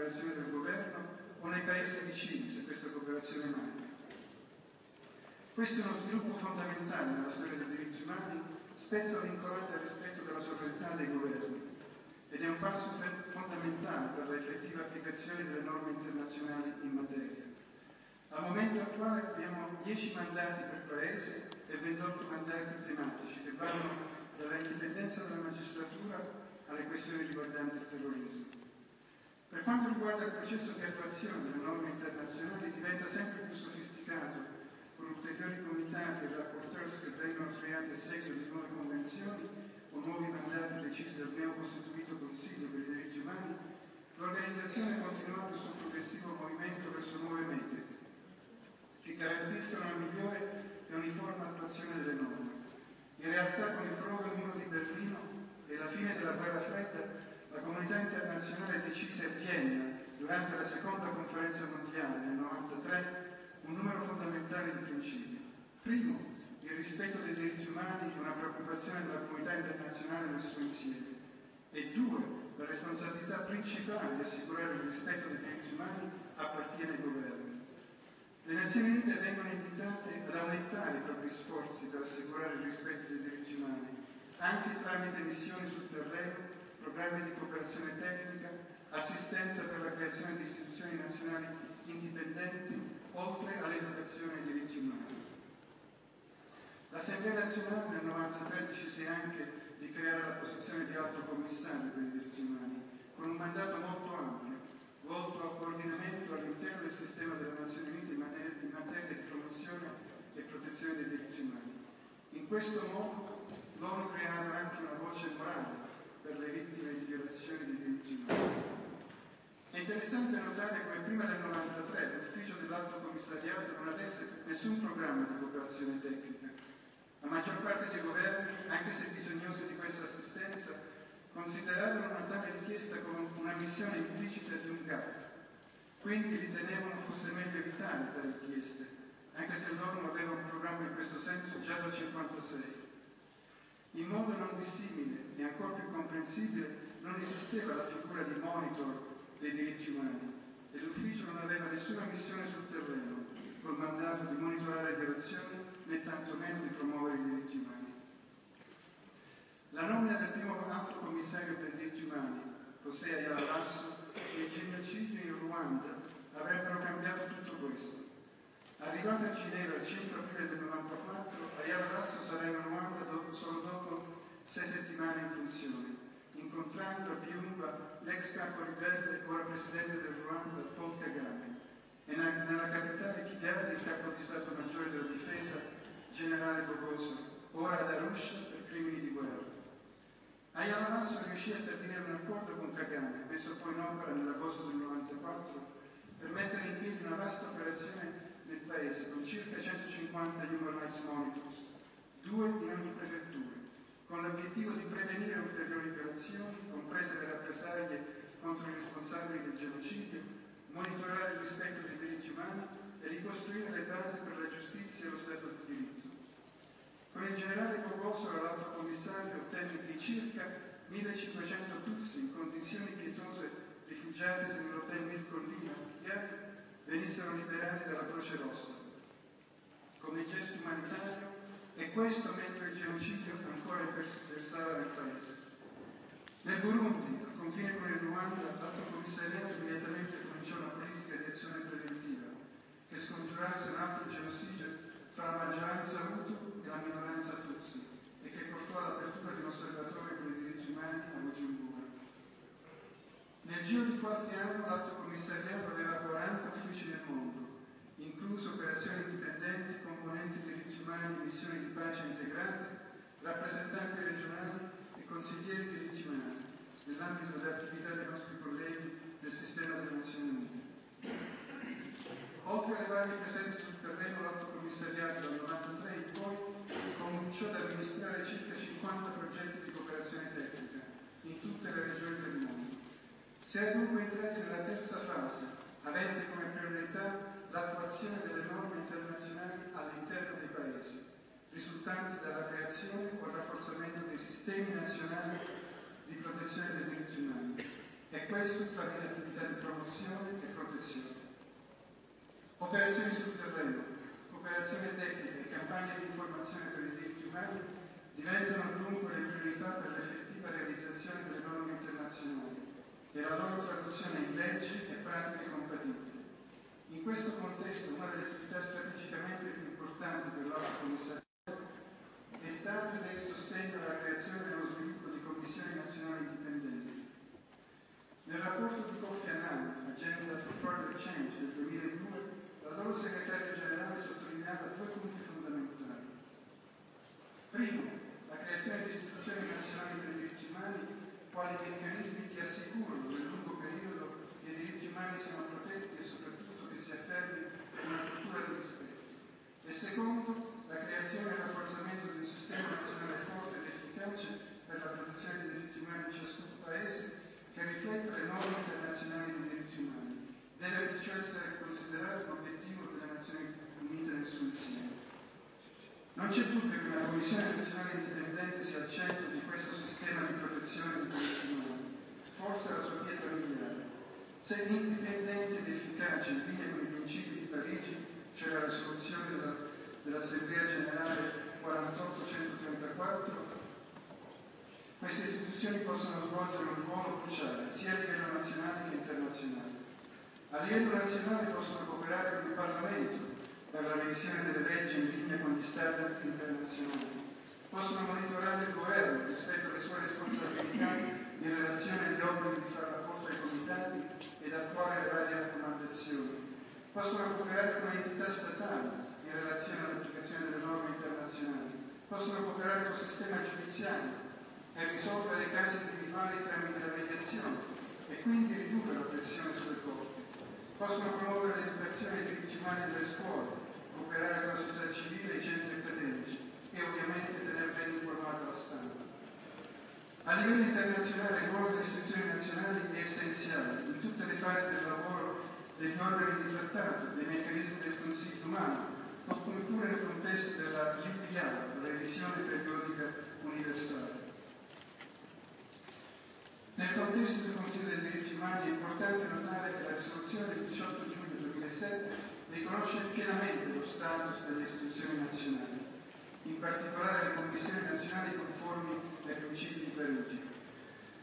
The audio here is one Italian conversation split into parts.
cooperazione del governo o nei paesi vicini, se questa cooperazione manca. Questo è uno sviluppo fondamentale nella storia dei diritti umani, spesso vincolato al rispetto della sovranità dei governi, ed è un passo fondamentale per l'effettiva applicazione delle norme internazionali in materia. Al momento attuale abbiamo 10 mandati per paese e 28 mandati tematici che vanno dalla indipendenza della magistratura alle questioni riguardanti il terrorismo. Per quanto riguarda il processo di attuazione delle norme internazionali, diventa sempre più sofisticato con ulteriori comitati e rapporteurs che vengono creati a seguito di nuove convenzioni o nuovi mandati decisi dal nuovo costituito Consiglio per i diritti umani. L'organizzazione ha continuato il suo progressivo movimento verso nuove mete che garantiscono una migliore e uniforme attuazione delle norme. In realtà, con il crollo del muro di Berlino e la fine della guerra fredda, la comunità internazionale decise a Vienna, durante la seconda conferenza mondiale nel 1993, un numero fondamentale di principi. Primo, il rispetto dei diritti umani è una preoccupazione della comunità internazionale nel suo insieme. E due, la responsabilità principale di assicurare il rispetto dei diritti umani appartiene ai governi. Le Nazioni Unite vengono invitate ad aumentare i propri sforzi per assicurare il rispetto dei diritti umani, anche tramite missioni sul terreno, programmi di cooperazione tecnica, assistenza per la creazione di istituzioni nazionali indipendenti, oltre all'educazione ai diritti umani. L'Assemblea nazionale nel 1993 decise anche di creare la posizione di alto commissario per i diritti umani, con un mandato molto ampio, volto al coordinamento all'interno del sistema delle Nazioni Unite in materia di promozione e protezione dei diritti umani. In questo modo l'ONU creava anche una voce morale per le vittime di violazioni dei diritti umani. È interessante notare come prima del 1993 l'ufficio dell'Alto Commissariato non avesse nessun programma di cooperazione tecnica. La maggior parte dei governi, anche se bisognosi di questa assistenza, consideravano una tale richiesta come una missione implicita di un gap, quindi ritenevano fosse meglio evitare tali richieste, anche se l'ONU aveva un programma in questo senso già dal 1956. In modo non dissimile e ancora più comprensibile, non esisteva la figura di monitor dei diritti umani e l'ufficio non aveva nessuna missione sul terreno col mandato di monitorare le violazioni né tantomeno di promuovere i diritti umani. La nomina del primo alto commissario per i diritti umani, José Ayala Lasso, e il genocidio in Ruanda avrebbero cambiato tutto questo. Arrivato a Ginevra il 5 aprile del 1994, Ayala Lasso sarà in Ruanda solo dopo 6 settimane in funzione, incontrando a Byumba l'ex capo ribelle, ora presidente del Ruanda, Paul Kagame, e nella capitale Kigali il capo di Stato Maggiore della Difesa, generale Bogoso, ora ad Arusha per crimini di guerra. Ayala Lasso riuscì a stabilire un accordo con Kagame, messo poi in opera nell'agosto del 1994, per mettere in piedi una vasta operazione nel paese con circa 150 Human Rights Monitors, 2 in ogni prefettura, con l'obiettivo di prevenire ulteriori violazioni, comprese le rappresaglie contro i responsabili del genocidio, monitorare il rispetto dei diritti umani e ricostruire le basi per la giustizia e lo Stato di diritto. Con il generale Bogoso l'alto commissario ottenne di circa 1500 Tutsi in condizioni pietose rifugiatisi nell'hotel Mil Collina a Kigali venissero liberati dalla Croce Rossa come gesto umanitario, e questo mentre il genocidio ancora versava nel paese. Nel Burundi, al confine con il Ruanda, l'alto commissariato immediatamente cominciò una politica di azione preventiva che scongiurasse un altro genocidio tra la maggioranza Hutu e la minoranza Tutsi e che portò all'apertura di un osservatorio per i diritti umani a Bujumbura. Nel giro di qualche anno l'Alto Commissariato aveva 40 uffici nel mondo, incluso operazioni indipendenti, componenti diritti umani, missioni di pace integrate, rappresentanti regionali e consiglieri diritti umani, nell'ambito delle attività dei nostri colleghi del sistema delle Nazioni Unite. Oltre alle varie presenze sul terreno, l'Alto Commissariato dal 1993 in poi cominciò ad amministrare circa 50 progetti di cooperazione tecnica in tutte le regioni del mondo. Si è dunque entrati nella terza fase, avente come priorità l'attuazione delle norme internazionali all'interno dei paesi, risultanti dalla creazione o il rafforzamento dei sistemi nazionali di protezione dei diritti umani. E questo tramite attività di promozione e protezione. Operazioni sul terreno, cooperazione tecnica e campagne di informazione per i diritti umani diventano dunque le priorità per l'effettiva realizzazione delle norme internazionali e la loro traduzione in leggi e pratiche compatibili. In questo contesto, una delle attività strategicamente più importanti per l'Alto Commissariato è stato ed è il sostegno alla creazione e allo sviluppo di commissioni nazionali indipendenti. Nel rapporto di Kofi Annan, Agenda for Further Change del 2002, la loro segretaria generale sottolineava due punti fondamentali. Primo, la creazione di istituzioni nazionali per i diritti umani quali meccanismi che assicurano nel lungo periodo che i diritti umani siano protetti e soprattutto che si affermi una struttura di rispetto. E secondo, la creazione e il rafforzamento di un sistema nazionale forte ed efficace per la protezione dei diritti umani di ciascun paese che rifletta le norme internazionali dei diritti umani. Deve perciò essere considerato l'obiettivo delle Nazioni Unite nel suo insieme. Non c'è dubbio che una Commissione nazionale indipendente sia al centro di questo sistema di protezione dei diritti umani, forse la sua pietra miliare. Se indipendente ed efficace in linea con i principi di Parigi, cioè la risoluzione dell'Assemblea Generale 48-134, queste istituzioni possono svolgere un ruolo cruciale sia a livello nazionale che internazionale. A livello nazionale possono cooperare con il Parlamento per la revisione delle leggi in linea con gli standard internazionali. Possono monitorare il governo rispetto alle sue responsabilità in relazione agli obblighi di far rapporto ai comitati ed attuare le varie raccomandazioni. Possono cooperare con le entità statali in relazione all'applicazione delle norme internazionali. Possono cooperare con il sistema giudiziario e risolvere i casi individuali tramite la mediazione e quindi ridurre la pressione sulle corti. Possono promuovere l'educazione dei diritti umani nelle scuole, cooperare con la società civile e i centri accademici e ovviamente tenere ben informata la stampa. A livello internazionale il ruolo delle istituzioni nazionali è essenziale in tutte le fasi del lavoro degli organi di trattato, dei meccanismi del Consiglio umano, oppure nel contesto della UPR, la revisione periodica universale. Nel contesto del Consiglio dei diritti umani è importante notare che la risoluzione del 18 giugno 2007 riconosce pienamente lo status delle istituzioni nazionali, in particolare le commissioni nazionali conformi ai principi di Parigi.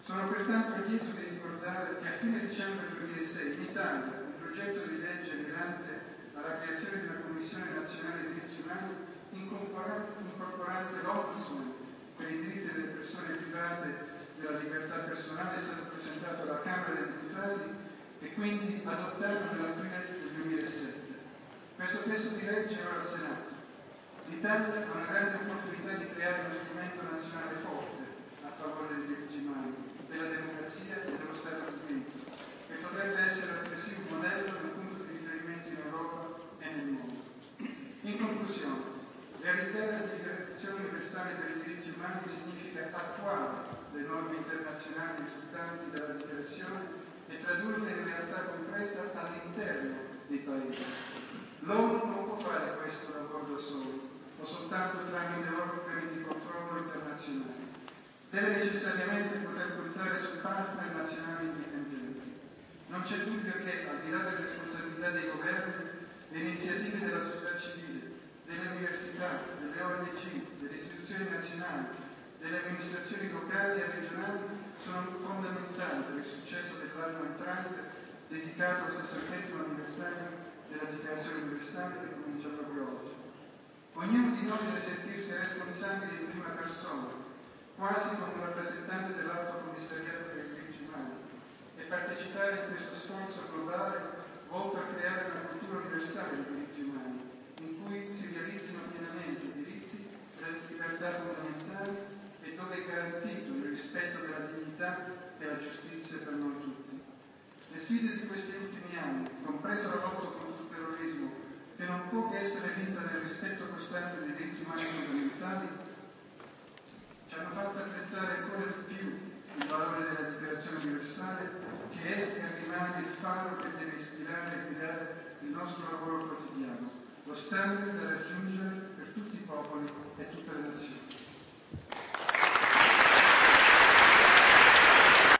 Sono pertanto lieto di ricordare che a fine dicembre 2006 in Italia un progetto di legge mirante alla creazione di una commissione nazionale dei diritti umani incorporante l'Ombudsman per i diritti delle persone private della libertà personale è stato presentato alla Camera dei Deputati e quindi adottato nell'aprile del 2007. Questo testo di legge è ora al Senato. L'Italia ha una grande opportunità di creare uno strumento nazionale forte a favore dei diritti umani, della democrazia e dello Stato di diritto, che potrebbe essere altresì un modello e un punto di riferimento in Europa e nel mondo. In conclusione, realizzare la Dichiarazione universale per i diritti umani significa attuare le norme internazionali risultanti dalla dichiarazione e tradurle in realtà concreta all'interno dei paesi. L'ONU non può fare questo lavoro da solo o soltanto tramite organi di controllo internazionali. Deve necessariamente poter contare su partner nazionali indipendenti. Non c'è dubbio che, al di là delle responsabilità dei governi, le iniziative della società civile, delle università, delle ONG, delle istituzioni nazionali, delle amministrazioni locali e regionali sono fondamentali per il successo dell'anno entrante dedicato al 60° anniversario della Dichiarazione universale che comincia proprio oggi. Ognuno di noi deve sentirsi responsabile in prima persona, quasi come un rappresentante dell'Alto Commissariato per i diritti umani, e partecipare in questo sforzo globale volto a creare una cultura universale dei diritti umani, in cui si realizzino pienamente i diritti e le libertà fondamentali e dove è garantito il rispetto della dignità e la giustizia per noi tutti. Le sfide di questi ultimi anni, compresa la lotta contro il terrorismo, che non può che essere vinta nel rispetto costante dei diritti umani fondamentali, ci hanno fatto apprezzare ancora di più il valore della Dichiarazione universale, che è e rimane il faro che deve ispirare e guidare il nostro lavoro quotidiano, lo standard da raggiungere